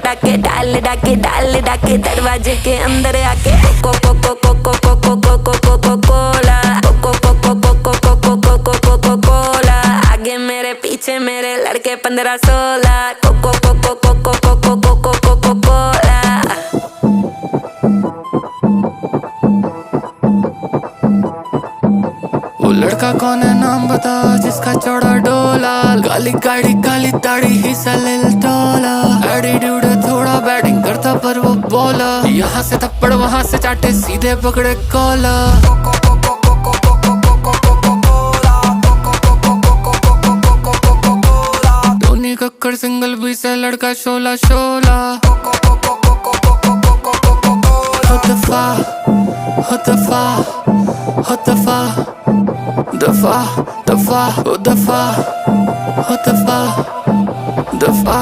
डाके डाल डाके डाल डाके दरवाजे के अंदर आके कोको कोको कोको कोको कोको कोको कोला कोको कोको कोको कोको कोको कोको कोला आगे मेरे पीछे मेरे लड़के 15-16 कोको कोको कोको कोको कोको कोको कोला। वो लड़का कौन है नाम बता जिसका चौड़ा डोला, काली गाड़ी काली दाढ़ी ही सलिल टोला, एटीट्यूड है थोड़ा बैटिंग करता पर वो बॉलर, यहाँ से थप्पड़ वहाँ से चाटे सीधे पकड़े कॉलर। धोनी कक्कर सिंगल भी से लड़का शोला शोला। दफा दफा दफा दफा दफा दफा दफा दफा